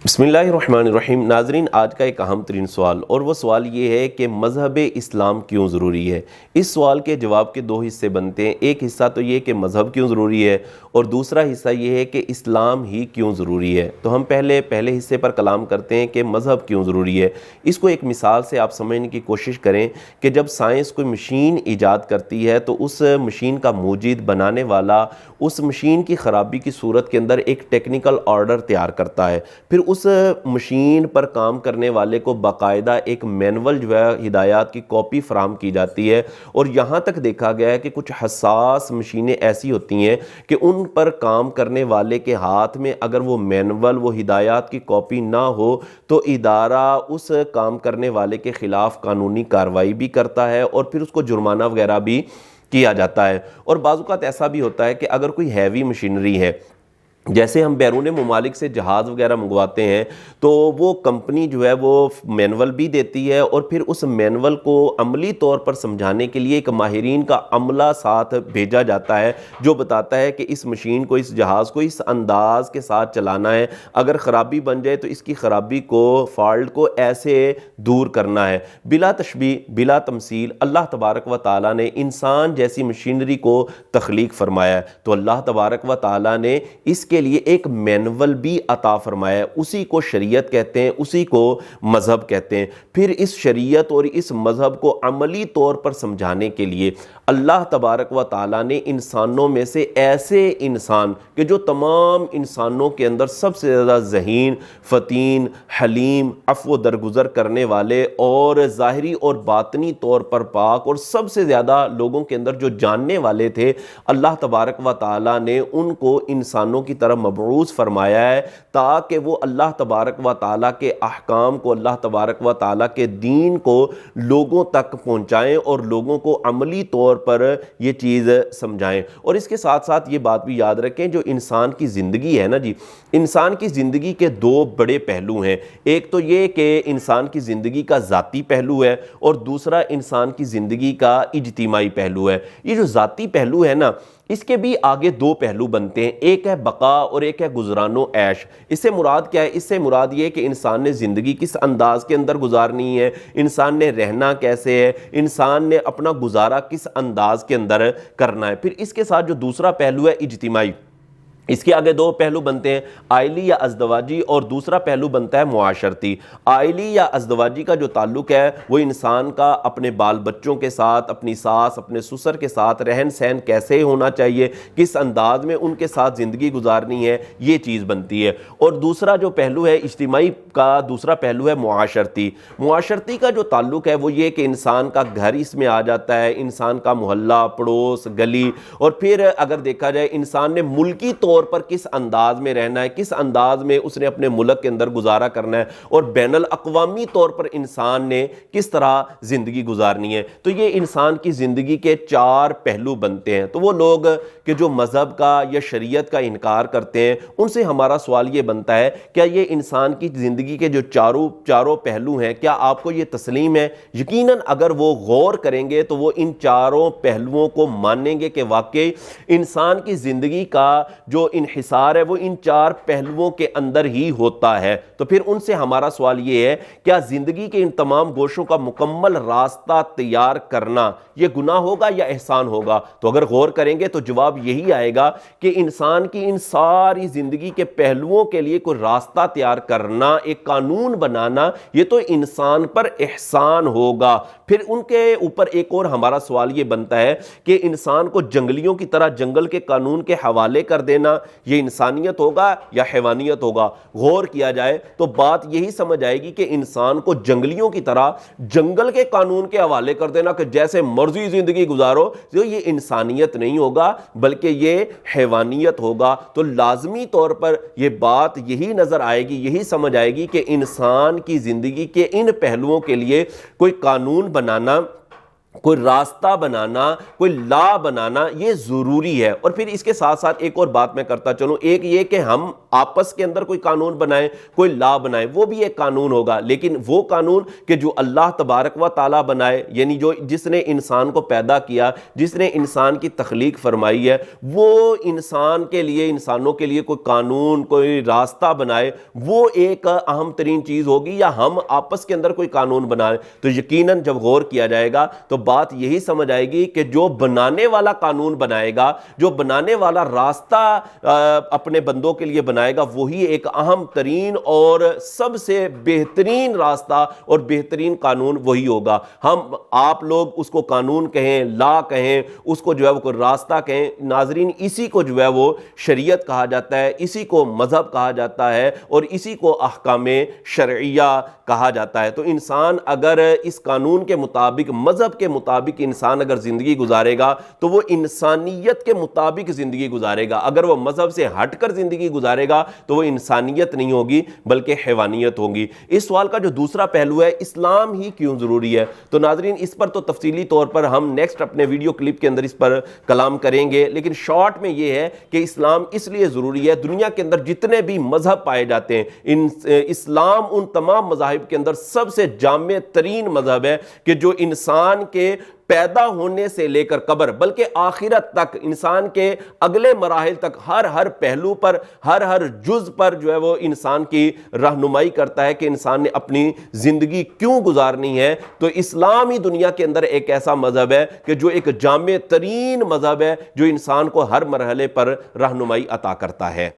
بسم اللہ الرحمن الرحیم۔ ناظرین، آج کا ایک اہم ترین سوال، اور وہ سوال یہ ہے کہ مذہب اسلام کیوں ضروری ہے۔ اس سوال کے جواب کے دو حصے بنتے ہیں۔ ایک حصہ تو یہ کہ مذہب کیوں ضروری ہے، اور دوسرا حصہ یہ ہے کہ اسلام ہی کیوں ضروری ہے۔ تو ہم پہلے حصے پر کلام کرتے ہیں کہ مذہب کیوں ضروری ہے۔ اس کو ایک مثال سے آپ سمجھنے کی کوشش کریں کہ جب سائنس کوئی مشین ایجاد کرتی ہے تو اس مشین کا موجد بنانے والا اس مشین کی خرابی کی صورت کے اندر ایک ٹیکنیکل آرڈر تیار کرتا ہے، پھر اس مشین پر کام کرنے والے کو باقاعدہ ایک مینول جو ہے ہدایات کی کاپی فراہم کی جاتی ہے، اور یہاں تک دیکھا گیا ہے کہ کچھ حساس مشینیں ایسی ہوتی ہیں کہ ان پر کام کرنے والے کے ہاتھ میں اگر وہ مینول، وہ ہدایات کی کاپی نہ ہو تو ادارہ اس کام کرنے والے کے خلاف قانونی کارروائی بھی کرتا ہے، اور پھر اس کو جرمانہ وغیرہ بھی کیا جاتا ہے۔ اور بعض اوقات ایسا بھی ہوتا ہے کہ اگر کوئی ہیوی مشینری ہے، جیسے ہم بیرون ممالک سے جہاز وغیرہ منگواتے ہیں، تو وہ کمپنی جو ہے وہ مینول بھی دیتی ہے، اور پھر اس مینول کو عملی طور پر سمجھانے کے لیے ایک ماہرین کا عملہ ساتھ بھیجا جاتا ہے جو بتاتا ہے کہ اس مشین کو، اس جہاز کو اس انداز کے ساتھ چلانا ہے، اگر خرابی بن جائے تو اس کی خرابی کو، فالٹ کو ایسے دور کرنا ہے۔ بلا تشبیہ، بلا تمثیل، اللہ تبارک و تعالیٰ نے انسان جیسی مشینری کو تخلیق فرمایا ہے، تو اللہ تبارک و تعالیٰ نے اس کے لیے ایک مینول بھی عطا فرمایا ہے، اسی کو شریعت کہتے ہیں، اسی کو مذہب کہتے ہیں۔ پھر اس شریعت اور اس مذہب کو عملی طور پر سمجھانے کے لیے اللہ تبارک و تعالیٰ نے انسانوں میں سے ایسے انسان کہ جو تمام انسانوں کے اندر سب سے زیادہ ذہین، فطین، حلیم، عفو درگزر کرنے والے، اور ظاہری اور باطنی طور پر پاک، اور سب سے زیادہ لوگوں کے اندر جو جاننے والے تھے، اللہ تبارک و تعالیٰ نے ان کو انسانوں کی طرف مبعوث فرمایا ہے تاکہ وہ اللہ تبارک و تعالیٰ کے احکام کو، اللہ تبارک و تعالیٰ کے دین کو لوگوں تک پہنچائیں اور لوگوں کو عملی طور پر یہ چیز سمجھائیں۔ اور اس کے ساتھ ساتھ یہ بات بھی یاد رکھیں، جو انسان کی زندگی ہے نا جی، انسان کی زندگی کے دو بڑے پہلو ہیں۔ ایک تو یہ کہ انسان کی زندگی کا ذاتی پہلو ہے، اور دوسرا انسان کی زندگی کا اجتماعی پہلو ہے۔ یہ جو ذاتی پہلو ہے نا، اس کے بھی آگے دو پہلو بنتے ہیں، ایک ہے بقا اور ایک ہے گزران و عیش۔ اس سے مراد کیا ہے؟ اس سے مراد یہ ہے کہ انسان نے زندگی کس انداز کے اندر گزارنی ہے، انسان نے رہنا کیسے ہے، انسان نے اپنا گزارا کس انداز کے اندر کرنا ہے۔ پھر اس کے ساتھ جو دوسرا پہلو ہے اجتماعی، اس کے آگے دو پہلو بنتے ہیں، آئلی یا ازدواجی، اور دوسرا پہلو بنتا ہے معاشرتی۔ آئلی یا ازدواجی کا جو تعلق ہے وہ انسان کا اپنے بال بچوں کے ساتھ، اپنی ساس، اپنے سسر کے ساتھ رہن سہن کیسے ہونا چاہیے، کس انداز میں ان کے ساتھ زندگی گزارنی ہے، یہ چیز بنتی ہے۔ اور دوسرا جو پہلو ہے اجتماعی کا، دوسرا پہلو ہے معاشرتی۔ معاشرتی کا جو تعلق ہے وہ یہ کہ انسان کا گھر اس میں آ جاتا ہے، انسان کا محلہ، پڑوس، گلی، اور پھر اگر دیکھا جائے انسان نے ملکی طور پر کس انداز میں رہنا ہے، کس انداز میں اس نے اپنے ملک کے اندر گزارا کرنا ہے، اور بین الاقوامی طور پر انسان نے کس طرح زندگی گزارنی ہے۔ تو یہ انسان کی زندگی کے چار پہلو بنتے ہیں۔ تو وہ لوگ کہ جو مذہب کا یا شریعت کا انکار کرتے ہیں، ان سے ہمارا سوال یہ بنتا ہے، کیا یہ انسان کی زندگی کے جو چاروں پہلو ہیں، کیا آپ کو یہ تسلیم ہے؟ یقیناً اگر وہ غور کریں گے تو وہ ان چاروں پہلوؤں کو مانیں گے کہ واقعی انسان کی زندگی کا جو انحصار ہے وہ ان چار پہلوؤں کے اندر ہی ہوتا ہے۔ تو پھر ان سے ہمارا سوال یہ ہے، کیا زندگی کے ان تمام گوشوں کا مکمل راستہ تیار کرنا یہ گناہ ہوگا یا احسان ہوگا؟ تو اگر غور کریں گے تو جواب یہی آئے گا کہ انسان کی ان ساری زندگی کے پہلوؤں کے لیے کوئی راستہ تیار کرنا، ایک قانون بنانا، یہ تو انسان پر احسان ہوگا۔ پھر ان کے اوپر ایک اور ہمارا سوال یہ بنتا ہے کہ انسان کو جنگلیوں کی طرح جنگل کے قانون کے حوالے کر دینا، یہ انسانیت ہوگا یا حیوانیت ہوگا؟ غور کیا جائے تو بات یہی سمجھ آئے گی کہ انسان کو جنگلیوں کی طرح جنگل کے قانون کے حوالے کر دینا کہ جیسے مرضی زندگی گزارو، تو یہ انسانیت نہیں ہوگا بلکہ یہ حیوانیت ہوگا۔ تو لازمی طور پر یہ بات یہی نظر آئے گی، یہی سمجھ آئے گی کہ انسان کی زندگی کے ان پہلوؤں کے لیے کوئی قانون بنانا کوئی راستہ بنانا، کوئی لا بنانا یہ ضروری ہے۔ اور پھر اس کے ساتھ ساتھ ایک اور بات میں کرتا چلوں، ایک یہ کہ ہم آپس کے اندر کوئی قانون بنائیں، کوئی لا بنائیں، وہ بھی ایک قانون ہوگا، لیکن وہ قانون کہ جو اللہ تبارک و تعالیٰ بنائے، یعنی جس نے انسان کو پیدا کیا، جس نے انسان کی تخلیق فرمائی ہے، وہ انسان کے لیے، انسانوں کے لیے کوئی قانون، کوئی راستہ بنائے، وہ ایک اہم ترین چیز ہوگی۔ یا ہم آپس کے اندر کوئی قانون بنائیں تو یقیناً جب غور کیا جائے گا تو بات یہی سمجھ آئے گی کہ جو بنانے والا قانون بنائے گا، جو بنانے والا راستہ اپنے بندوں کے لیے بنائے گا، وہی ایک اہم ترین اور سب سے بہترین راستہ اور بہترین قانون وہی ہوگا۔ آپ لوگ اس کو قانون کہیں، لا کہیں، اس کو جو ہے وہ راستہ کہیں، ناظرین اسی کو جو ہے وہ شریعت کہا جاتا ہے، اسی کو مذہب کہا جاتا ہے، اور اسی کو احکام شرعیہ کہا جاتا ہے۔ تو انسان اگر اس قانون کے مطابق، مذہب کے مطابق انسان اگر زندگی گزارے گا تو وہ انسانیت کے مطابق زندگی گزارے گا۔ اگر وہ مذہب سے ہٹ کر زندگی گزارے گا تو وہ انسانیت نہیں ہوگی بلکہ حیوانیت ہوگی۔ اس سوال کا جو دوسرا پہلو ہے، اسلام ہی کیوں ضروری ہے، تو ناظرین اس پر تو تفصیلی طور پر ہم نیکسٹ اپنے ویڈیو کلپ کے اندر اس پر کلام کریں گے، لیکن شارٹ میں یہ ہے کہ اسلام اس لیے ضروری ہے، دنیا کے اندر جتنے بھی مذہب پائے جاتے ہیں، اسلام ان تمام مذاہب کے اندر سب سے جامع ترین مذہب ہے کہ جو انسان کے پیدا ہونے سے لے کر قبر، بلکہ آخرت تک، انسان کے اگلے مراحل تک، ہر پہلو پر، ہر جز پر جو ہے وہ انسان کی رہنمائی کرتا ہے کہ انسان نے اپنی زندگی کیوں گزارنی ہے۔ تو اسلام ہی دنیا کے اندر ایک ایسا مذہب ہے کہ جو ایک جامع ترین مذہب ہے، جو انسان کو ہر مرحلے پر رہنمائی عطا کرتا ہے۔